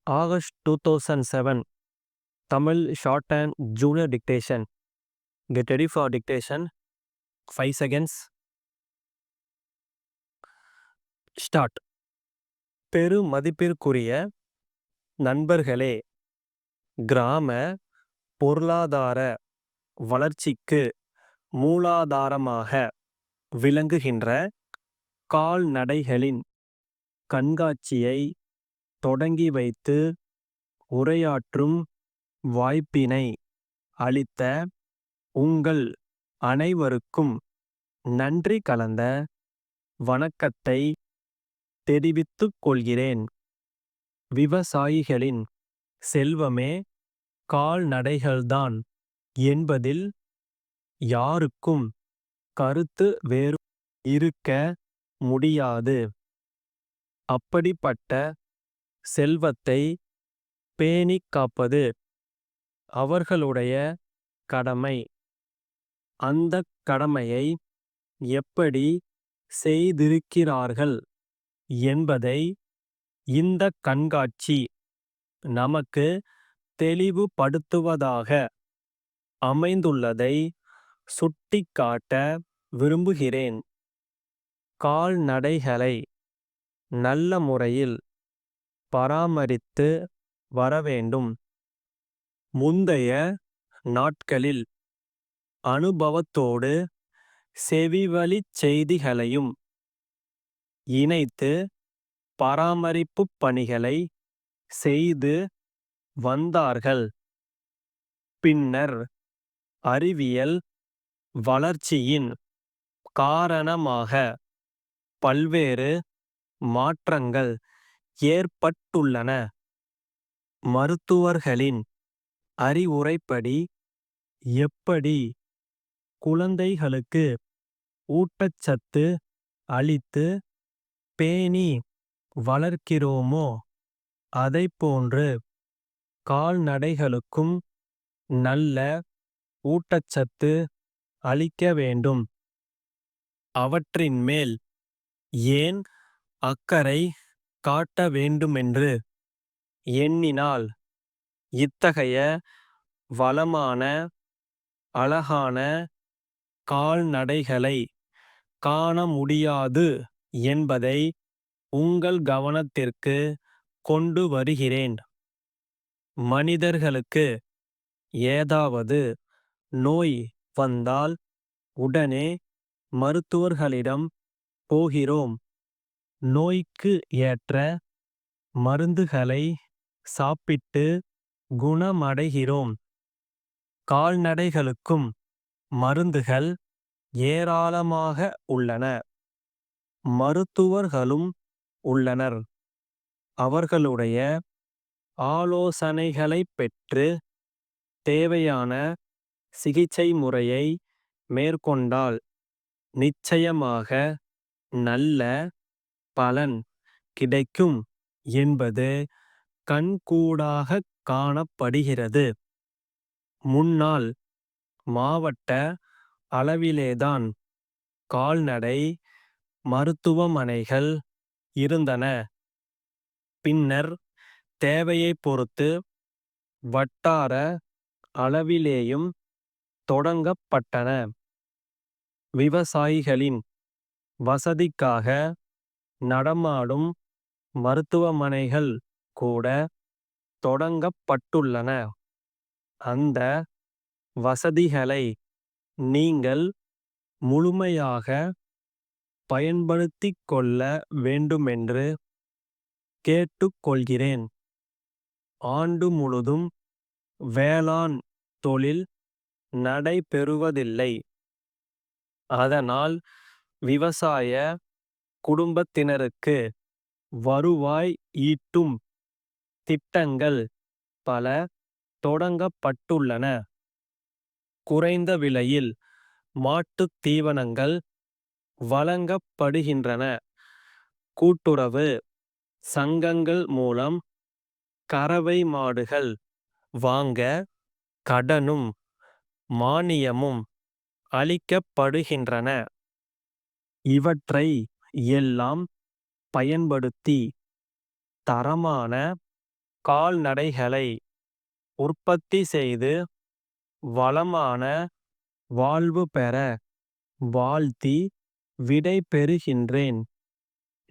August 2007, Tamil Shorthand Junior Dictation. Get ready for dictation. 5 seconds. Start. பெருமதிப்பிற்குரிய நண்பர்களே, கிராம பொருளாதார வளர்ச்சிக்கு மூலாதாரமாக விளங்குகின்ற கால்நடைகளின் கண்காட்சியை தொடங்கி வைத்து உரையாற்றும் வாய்ப்பினை அளித்த உங்கள் அனைவருக்கும் நன்றி கலந்த வணக்கத்தை தெரிவித்துக் கொள்கிறேன். விவசாயிகளின் செல்வமே கால்நடைகள்தான் என்பதில் யாருக்கும் கருத்து வேறு இருக்க முடியாது. அப்படிப்பட்ட செல்வத்தை பேணிக் காப்பது அவர்களுடைய கடமை. அந்தக் கடமையை எப்படி செய்திருக்கிறார்கள் என்பதை இந்த கண்காட்சி நமக்கு தெளிவுபடுத்துவதாக அமைந்துள்ளதை சுட்டிக்காட்ட விரும்புகிறேன். கால்நடைகளை நல்ல முறையில் பராமரித்து வரவேண்டும். முந்தைய நாட்களில் அனுபவத்தோடு செவிவழிச் செய்திகளையும் இணைத்து பராமரிப்புப் பணிகளை செய்து வந்தார்கள். பின்னர் அறிவியல் வளர்ச்சியின் காரணமாக பல்வேறு மாற்றங்கள் ஏற்பட்டுள்ளன. மருத்துவர்களின் அறிவுரைப்படி எப்படி குழந்தைகளுக்கு ஊட்டச்சத்து அளித்து பேணி வளர்க்கிறோமோ அதைப்போன்று கால்நடைகளுக்கும் நல்ல ஊட்டச்சத்து அளிக்க வேண்டும். அவற்றின் மேல் ஏன் அக்கறை காட்ட வேண்டுமென்று எண்ணினால் இத்தகைய வளமான அழகான கால்நடைகளை காண முடியாது என்பதை உங்கள் கவனத்திற்கு கொண்டு வருகிறேன். மனிதர்களுக்கு ஏதாவது நோய் வந்தால் உடனே மருத்துவர்களிடம் போகிறோம். நோய்க்கு ஏற்ற மருந்துகளை சாப்பிட்டு குணமடைகிறோம். கால்நடைகளுக்கும் மருந்துகள் ஏராளமாக உள்ளன. மருத்துவர்களும் உள்ளனர். அவர்களுடைய ஆலோசனைகளைப் பெற்று தேவையான சிகிச்சை முறையை மேற்கொண்டால் நிச்சயமாக நல்ல பலன் கிடைக்கும் என்பது கண்கூடாகக் காணப்படுகிறது. முன்னால் மாவட்ட அளவிலேதான் கால்நடை மருத்துவமனைகள் இருந்தன. பின்னர் தேவையைப் பொறுத்து வட்டார அளவிலேயும் தொடங்கப்பட்டன. விவசாயிகளின் வசதிக்காக நடமாடும் மருத்துவமனைகள் கூட தொடங்கப்பட்டுள்ளன. அந்த வசதிகளை நீங்கள் முழுமையாக பயன்படுத்திக் கொள்ள வேண்டுமென்று கேட்டுக்கொள்கிறேன். ஆண்டு முழுதும் வேளாண் தொழில் நடைபெறுவதில்லை. அதனால் விவசாய குடும்பத்தினருக்கு வருவாய் ஈட்டும் திட்டங்கள் பல தொடங்கப்பட்டுள்ளன. குறைந்த விலையில் மாட்டுத் தீவனங்கள் வழங்கப்படுகின்றன. கூட்டுறவு சங்கங்கள் மூலம் கறவை மாடுகள் வாங்க கடனும் மானியமும் அளிக்கப்படுகின்றன. இவற்றை எல்லாம் பயன்படுத்தி தரமான கால்நடைகளை உற்பத்தி செய்து வளமான வாழ்வு பெற வாழ்த்தி விடை பெறுகின்றேன்.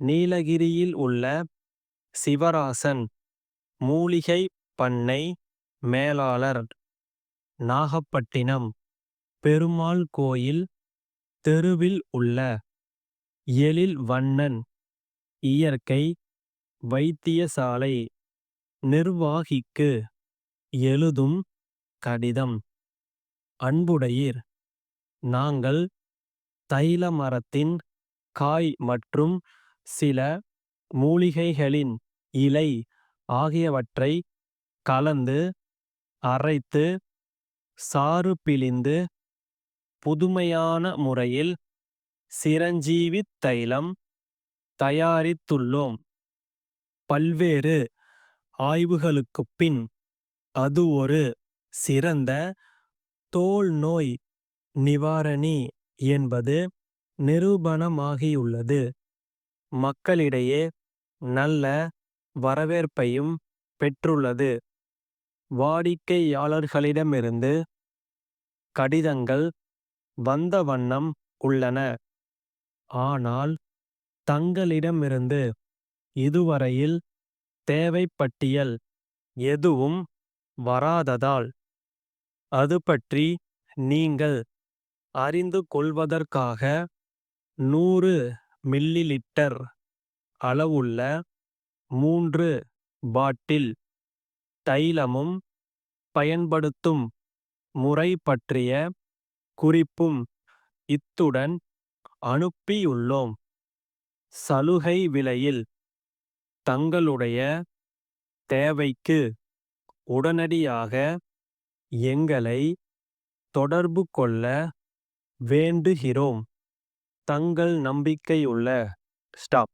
நீலகிரியில் உள்ள சிவராசன் மூலிகை பண்ணை மேலாளர். நாகப்பட்டினம் பெருமாள் கோயில் தெருவில் உள்ள எழில் வண்ணன் இயற்கை வைத்தியசாலை நிர்வாகிக்கு எழுதும் கடிதம். அன்புடையீர், நாங்கள் தைல மரத்தின் காய் மற்றும் சில மூலிகைகளின் இலை ஆகியவற்றை கலந்து அரைத்து சாறு பிழிந்து புதுமையான முறையில் சிரஞ்சீவித் தைலம் தயாரித்துள்ளோம். பல்வேறு ஆய்வுகளுக்குப் பின் அது ஒரு சிறந்த தோல் நோய் நிவாரணி என்பது நிரூபணமாகியுள்ளது. மக்களிடையே நல்ல வரவேற்பையும் பெற்றுள்ளது. வாடிக்கையாளர்களிடமிருந்து கடிதங்கள் வந்த வண்ணம் உள்ளன. ஆனால் தங்களிடமிருந்து இதுவரையில் தேவைப்பட்டியல் எதுவும் வராததால் அது பற்றி நீங்கள் அறிந்து கொள்வதற்காக 100 மில்லிலிட்டர் அளவுள்ள 3 பாட்டில் தைலமும் பயன்படுத்தும் முறை பற்றிய குறிப்பும் இத்துடன் அனுப்பியுள்ளோம். சலுகை விலையில் தங்களுடைய தேவைக்கு உடனடியாக எங்களை தொடர்பு கொள்ள வேண்டுகிறோம். தங்கள் நம்பிக்கையுள்ள ஸ்டாப்.